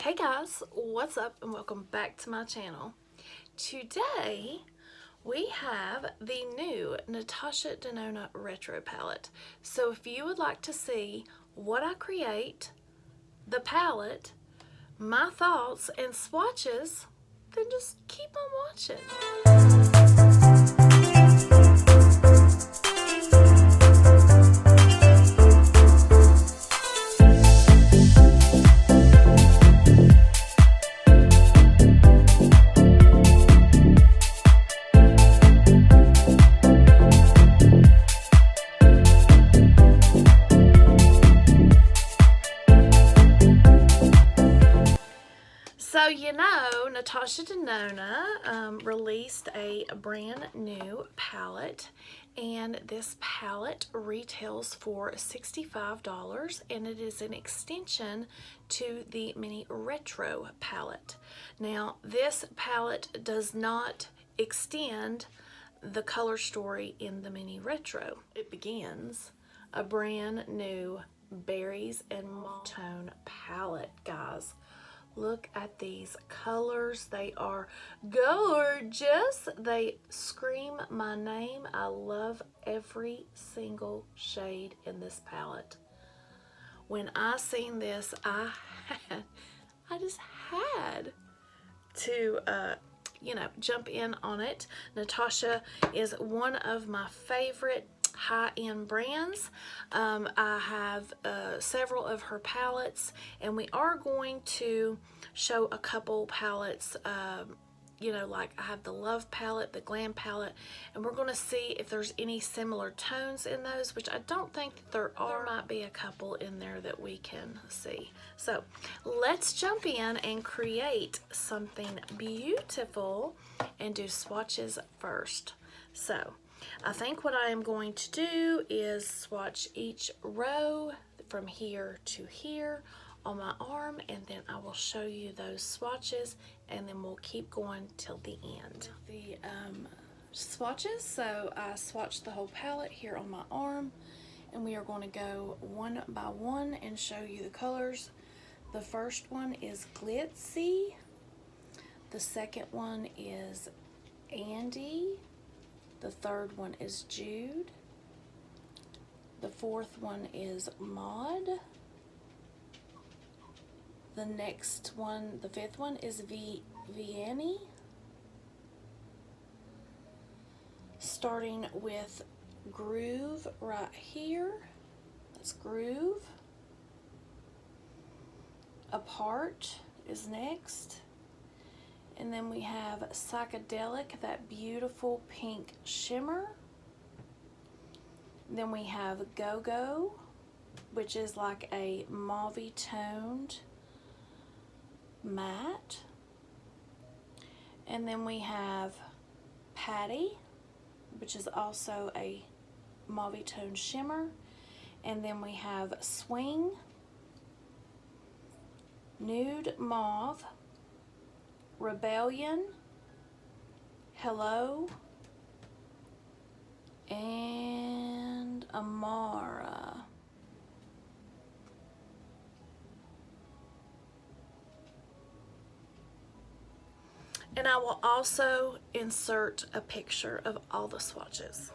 Hey guys, what's up and welcome back to my channel. Today we have the new Natasha Denona Retro palette. So if you would like to see what I create, the palette, my thoughts and swatches, then just keep on watching. So you know, Natasha Denona released a brand new palette, and this palette retails for $65, and it is an extension to the Mini Retro palette. Now, this palette does not extend the color story in the Mini Retro. It begins a brand new berries and mauve tone palette, guys. Look at these colors. They are gorgeous. They scream my name. I love every single shade in this palette. When I seen this, I just had to jump in on it. Natasha is one of my favorite high-end brands. I have several of her palettes, and we are going to show a couple palettes. Like I have the Love palette, the Glam palette, and we're going to see if there's any similar tones in those, which I don't think that there are. There might be a couple in there that we can see. So let's jump in and create something beautiful and do swatches first. So I think what I am going to do is swatch each row from here to here on my arm, and then I will show you those swatches, and then we'll keep going till the end. The swatches, so I swatched the whole palette here on my arm, and we are going to go one by one and show you the colors. The first one is Glitzy. The second one is Andy. The third one is Jude. The fourth one is Maud. The next one, the fifth one is Vianney. Starting with Groove right here. That's Groove. Apart is next. And then we have Psychedelic, that beautiful pink shimmer. Then we have Go-Go, which is like a mauve toned matte. And then we have Patty, which is also a mauve toned shimmer. And then we have Swing, Nude Mauve, Rebellion, Hello, and Amara. And I will also insert a picture of all the swatches.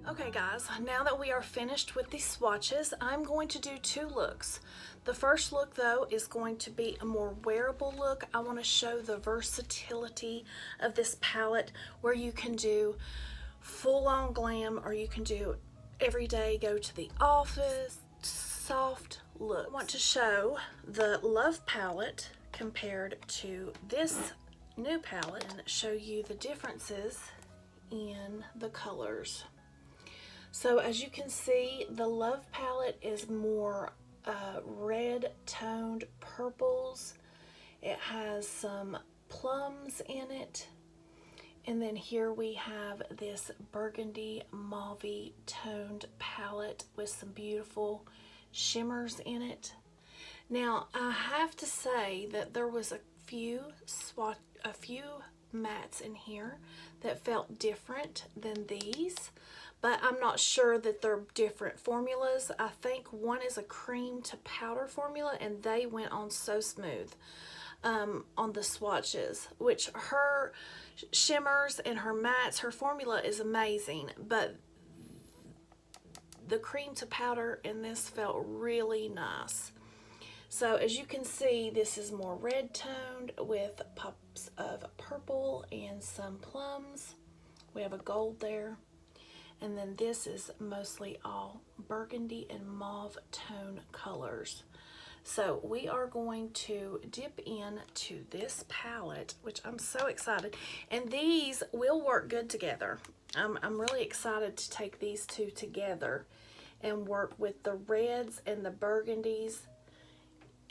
Okay guys, now that we are finished with the swatches, I'm going to do two looks. The first look though is going to be a more wearable look. I want to show the versatility of this palette, where you can do full-on glam, or you can do everyday, go to the office, soft look. I want to show the Love palette compared to this new palette and show you the differences in the colors. So as you can see, the Love palette is more red toned purples. It has some plums in it. And then here we have this burgundy mauve toned palette with some beautiful shimmers in it. Now I have to say that there was a few mattes in here that felt different than these, but I'm not sure that they're different formulas. I think one is a cream to powder formula, and they went on so smooth on the swatches, which her shimmers and her mattes, her formula is amazing, but the cream to powder in this felt really nice. So as you can see, this is more red toned with pops of purple and some plums. We have a gold there. And then this is mostly all burgundy and mauve tone colors. So we are going to dip into this palette, which I'm so excited. And these will work good together. I'm really excited to take these two together and work with the reds and the burgundies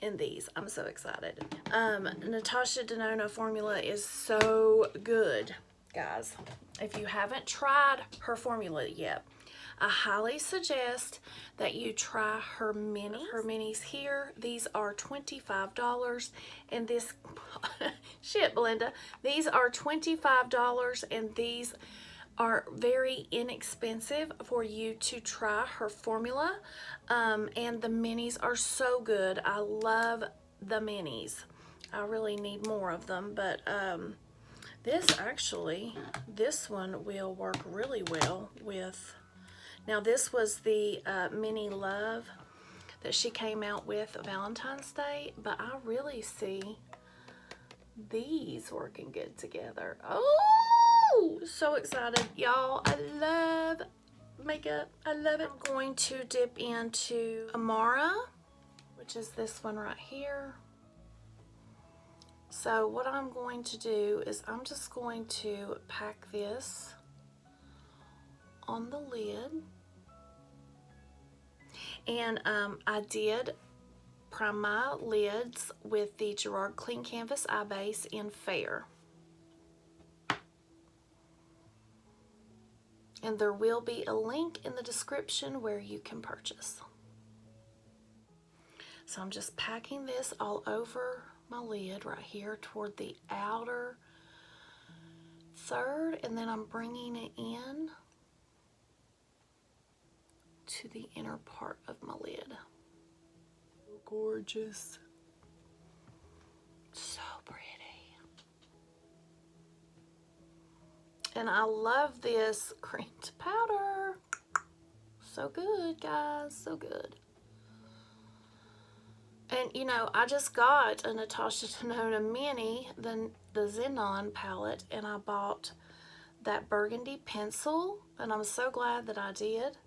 in these. I'm so excited. Natasha Denona formula is so good, guys. If you haven't tried her formula yet, I highly suggest that you try her minis. Her minis here, these are $25, and this, shit, Belinda, these are $25, and these are very inexpensive for you to try her formula. And the minis are so good. I love the minis. I really need more of them, but this one will work really well with. Now this was the Mini Love that she came out with Valentine's Day, but I really see these working good together. Oh, so excited, y'all. I love makeup. I love it. I'm going to dip into Amara, which is this one right here. So what I'm going to do is I'm just going to pack this on the lid. And I did prime my lids with the Gerard Clean Canvas Eye Base in Fair. And there will be a link in the description where you can purchase. So I'm just packing this all over my lid right here toward the outer third, and then I'm bringing it in to the inner part of my lid. Gorgeous. So pretty. And I love this cream to powder. So good, guys, so good. And you know, I just got a Natasha Denona Mini, the Xenon palette, and I bought that burgundy pencil, and I'm so glad that I did.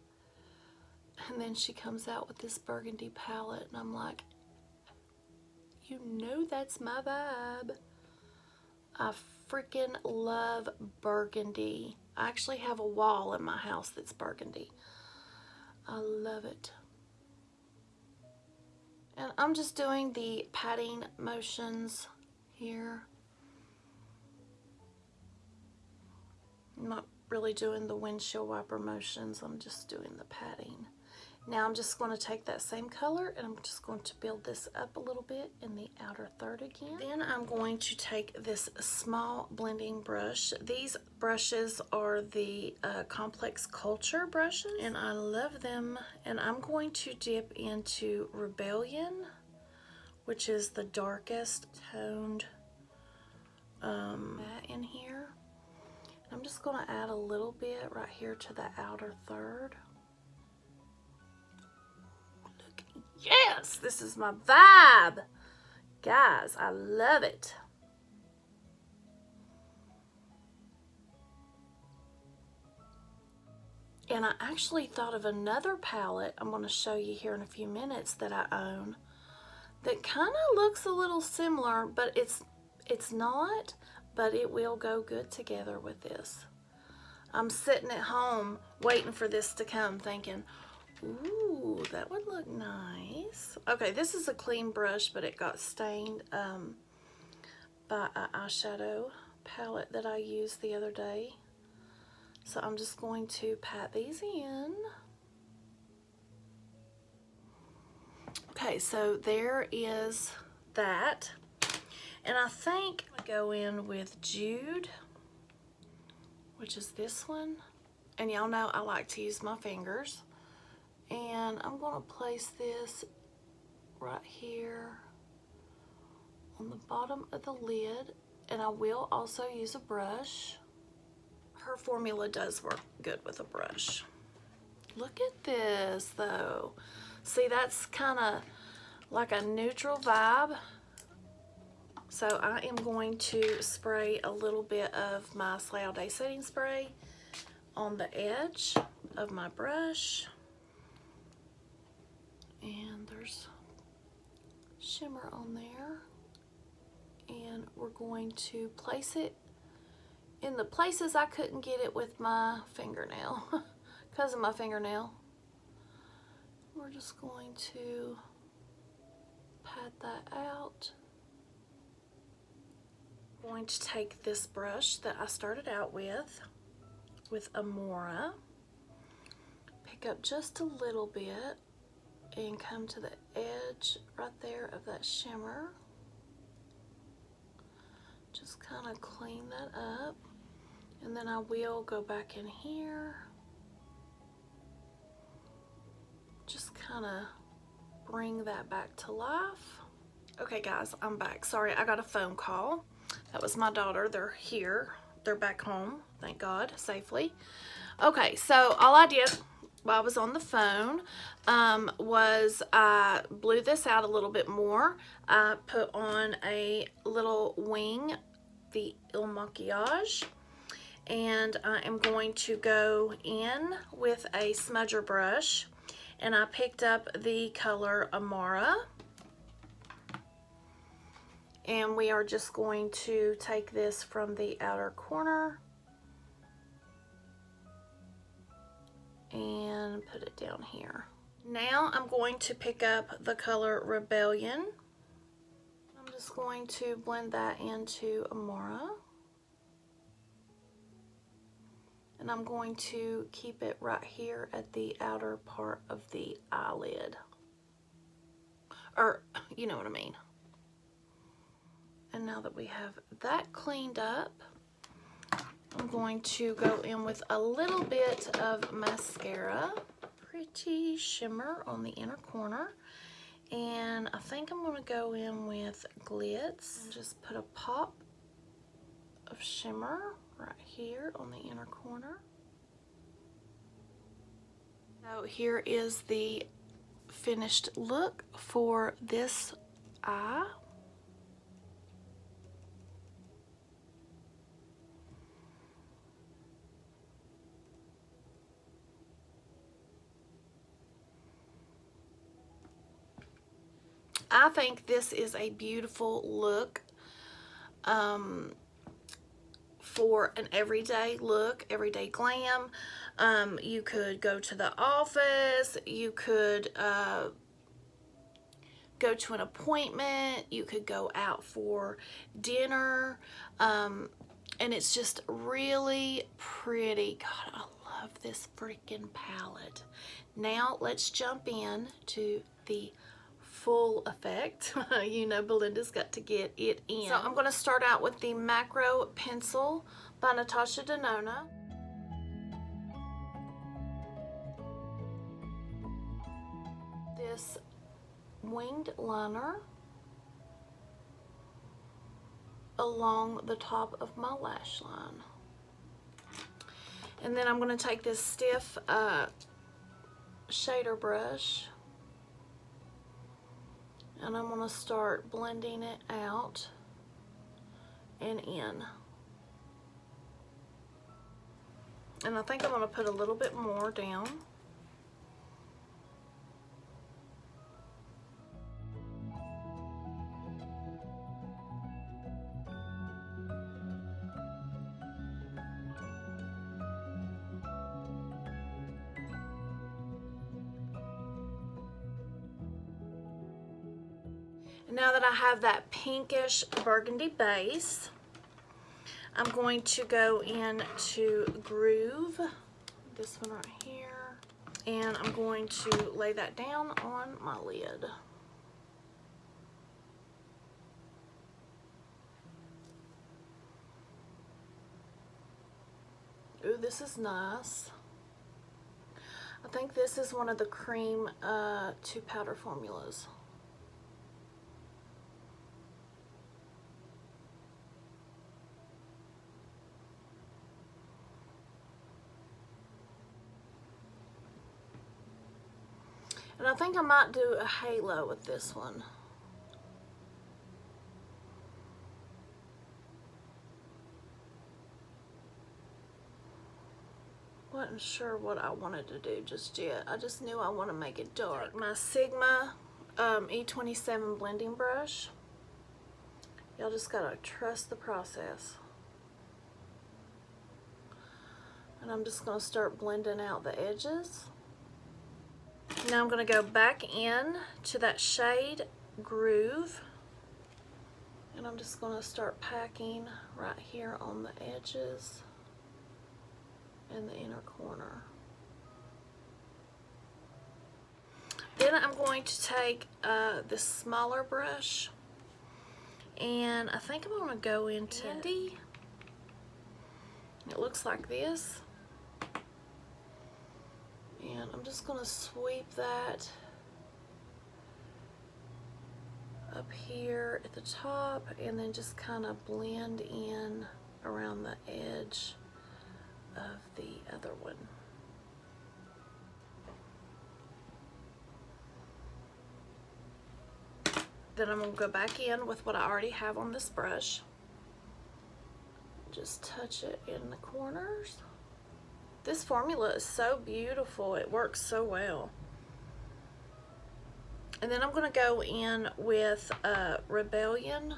And then she comes out with this burgundy palette, and I'm like, you know that's my vibe. I freaking love burgundy. I actually have a wall in my house that's burgundy. I love it. And I'm just doing the patting motions here. I'm not really doing the windshield wiper motions. I'm just doing the patting. Now I'm just going to take that same color and I'm just going to build this up a little bit in the outer third again. Then I'm going to take this small blending brush. These brushes are the Complex Culture brushes, and I love them. And I'm going to dip into Rebellion, which is the darkest toned matte in here. I'm just going to add a little bit right here to the outer third. Yes, this is my vibe. Guys, I love it. And I actually thought of another palette I'm going to show you here in a few minutes that I own that kind of looks a little similar, but it's not, but it will go good together with this. I'm sitting at home waiting for this to come thinking, ooh, that would look nice. Okay, this is a clean brush, but it got stained by an eyeshadow palette that I used the other day. So I'm just going to pat these in. Okay, so there is that. And I think I go in with Jude, which is this one. And y'all know I like to use my fingers. And I'm going to place this right here on the bottom of the lid. And I will also use a brush. Her formula does work good with a brush. Look at this though. See, that's kind of like a neutral vibe. So I am going to spray a little bit of my Slay All Day setting spray on the edge of my brush. And there's shimmer on there. And we're going to place it in the places I couldn't get it with my fingernail because of my fingernail. We're just going to pat that out. I'm going to take this brush that I started out with Amora, pick up just a little bit and come to the edge right there of that shimmer. Just kind of clean that up, and then I will go back in here, just kind of bring that back to life. Okay guys, I'm back. Sorry, I got a phone call. That was my daughter. They're here. They're back home, thank God, safely. Okay, so all I did while I was on the phone was I blew this out a little bit more. I put on a little wing, the Il Maquillage, and I am going to go in with a smudger brush, and I picked up the color Amara, and we are just going to take this from the outer corner and put it down here. Now I'm going to pick up the color Rebellion. I'm just going to blend that into Amora. And I'm going to keep it right here at the outer part of the eyelid. Or, you know what I mean. And now that we have that cleaned up, I'm going to go in with a little bit of mascara. Pretty shimmer on the inner corner. And I think I'm going to go in with Glitz. And just put a pop of shimmer right here on the inner corner. So here is the finished look for this eye. I think this is a beautiful look for an everyday look, everyday glam. You could go to the office, you could go to an appointment, you could go out for dinner, and it's just really pretty. God, I love this freaking palette. Now let's jump in to the full effect. You know, Belinda's got to get it in. So I'm going to start out with the Macro Pencil by Natasha Denona. This winged liner along the top of my lash line. And then I'm going to take this stiff shader brush, and I'm going to start blending it out and in. And I think I'm going to put a little bit more down. Now that I have that pinkish burgundy base, I'm going to go into Groove, this one right here, and I'm going to lay that down on my lid. Ooh, this is nice. I think this is one of the cream to powder formulas. And I think I might do a halo with this one. Wasn't sure what I wanted to do just yet. I just knew I want to make it dark. My Sigma E27 blending brush. Y'all just gotta trust the process. And I'm just gonna start blending out the edges. Now I'm gonna go back in to that shade Groove. And I'm just gonna start packing right here on the edges in the inner corner. Then I'm going to take this smaller brush, and I think I'm going to go into Candy. It looks like this, and I'm just going to sweep that up here at the top, and then just kind of blend in around the edge of the other one. Then I'm going to go back in with what I already have on this brush. Just touch it in the corners. This formula is so beautiful. It works so well. And then I'm going to go in with Rebellion.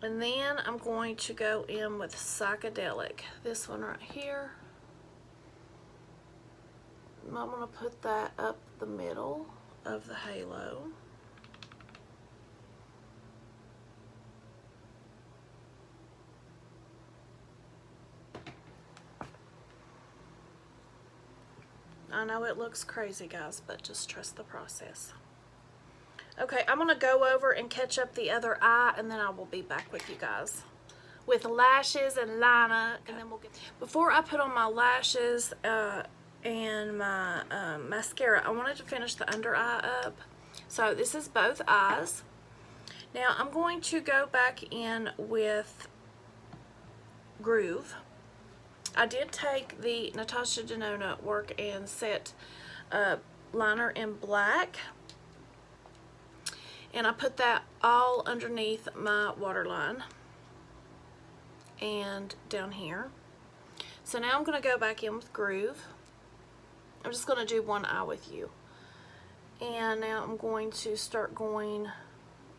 And then I'm going to go in with Psychedelic, this one right here. And I'm going to put that up the middle of the halo. I know it looks crazy, guys, but just trust the process. Okay, I'm going to go over and catch up the other eye, and then I will be back with you guys with lashes and liner, and then we'll get... Before I put on my lashes and my mascara, I wanted to finish the under eye up. So this is both eyes. Now I'm going to go back in with Groove. I did take the Natasha Denona Work and Set liner in black, and I put that all underneath my waterline and down here. So now I'm going to go back in with Groove. I'm just going to do one eye with you. And now I'm going to start going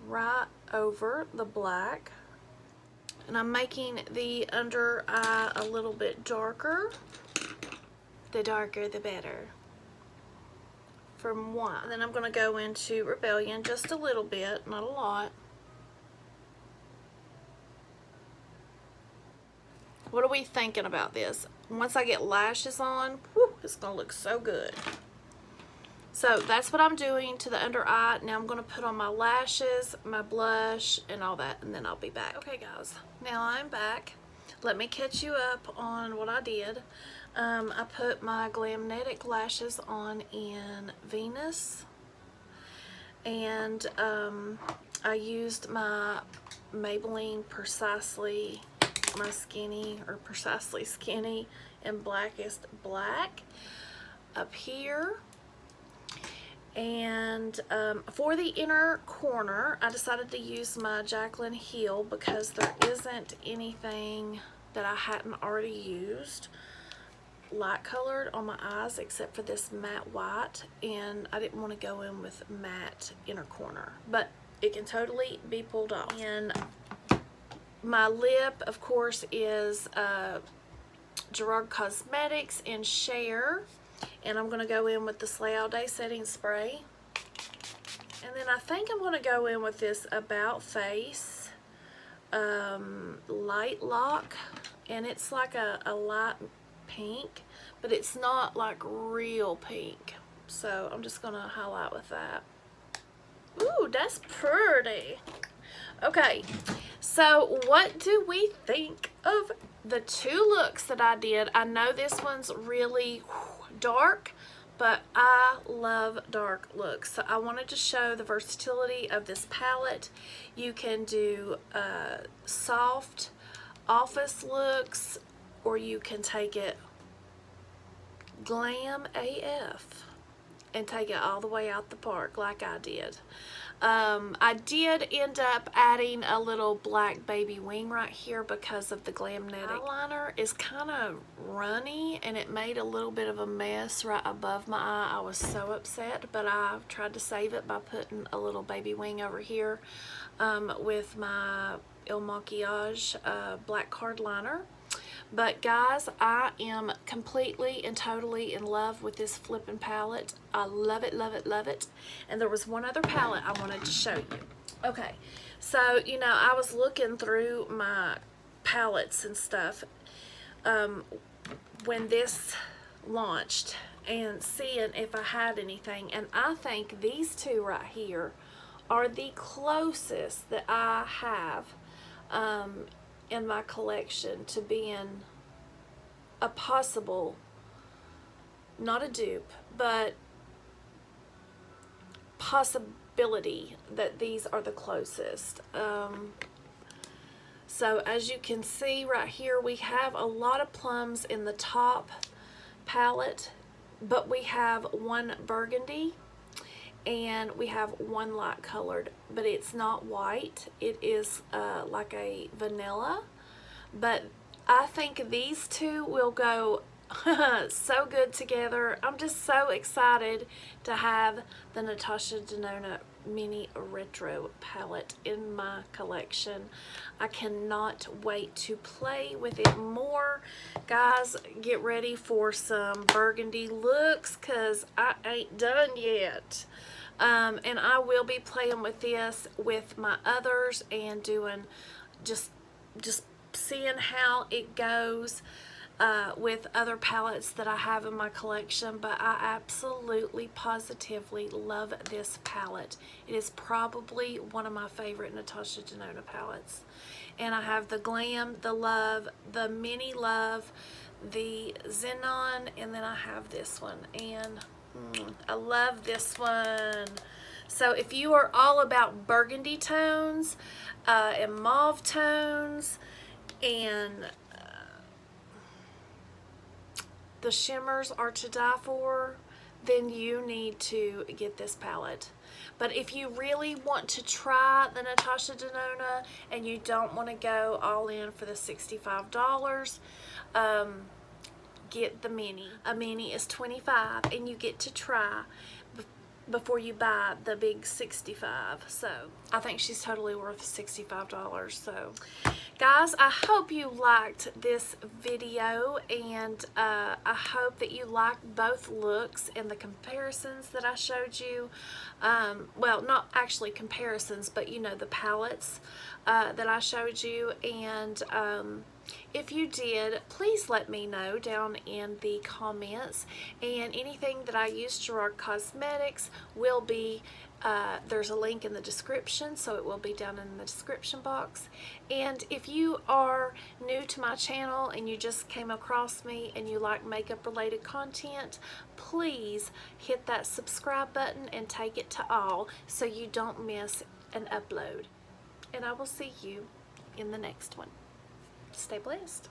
right over the black. And I'm making the under eye a little bit darker. The darker, the better. From one. And then I'm going to go into Rebellion just a little bit, not a lot. What are we thinking about this? Once I get lashes on, whew, it's going to look so good. So that's what I'm doing to the under eye. Now I'm going to put on my lashes, my blush, and all that, and then I'll be back. Okay, guys, now I'm back. Let me catch you up on what I did. I put my Glamnetic lashes on in Venus, and I used my Maybelline Precisely My Skinny, or Precisely Skinny in Blackest Black up here. And for the inner corner, I decided to use my Jaclyn Hill because there isn't anything that I hadn't already used light colored on my eyes except for this matte white, and I didn't want to go in with matte inner corner, but it can totally be pulled off. And my lip, of course, is Gerard Cosmetics in Share, and I'm going to go in with the Slay All Day setting spray. And then I think I'm going to go in with this About Face Light Lock, and it's like a light pink, but it's not like real pink, so I'm just going to highlight with that. Ooh, that's pretty. Okay, so what do we think of the two looks that I did? I know this one's really dark, but I love dark looks. So I wanted to show the versatility of this palette. You can do soft office looks, or you can take it glam AF and take it all the way out the park like I did. I did end up adding a little black baby wing right here because of the Glamnetic eyeliner is kind of runny and it made a little bit of a mess right above my eye. I was so upset, but I tried to save it by putting a little baby wing over here with my Il Maquillage black card liner. But guys, I am completely and totally in love with this flipping palette. I love it, love it, love it. And there was one other palette I wanted to show you. Okay, so, you know, I was looking through my palettes and stuff when this launched and seeing if I had anything. And I think these two right here are the closest that I have in my collection to being a possible, not a dupe, but possibility that these are the closest. So as you can see right here, we have a lot of plums in the top palette, but we have one burgundy and we have one light colored, but it's not white. It is like a vanilla, but I think these two will go so good together. I'm just so excited to have the Natasha Denona Mini Retro palette in my collection. I cannot wait to play with it more. Guys, get ready for some burgundy looks because I ain't done yet. And I will be playing with this with my others and doing just seeing how it goes with other palettes that I have in my collection. But I absolutely positively love this palette. It is probably one of my favorite Natasha Denona palettes. And I have the Glam, the Love, the Mini Love, the Xenon, and then I have this one. And I love this one. So if you are all about burgundy tones and mauve tones and the shimmers are to die for, then you need to get this palette. But if you really want to try the Natasha Denona and you don't want to go all in for the $65, get the mini. A mini is $25 and you get to try before you buy the big $65. So I think she's totally worth $65. So guys, I hope you liked this video, and I hope that you liked both looks and the comparisons that I showed you. Well, not actually comparisons, but you know, the palettes that I showed you. And if you did, please let me know down in the comments. And anything that I use Gerard Cosmetics will be, there's a link in the description, so it will be down in the description box. And if you are new to my channel and you just came across me and you like makeup related content, please hit that subscribe button and take it to all so you don't miss an upload. And I will see you in the next one. Stay blessed.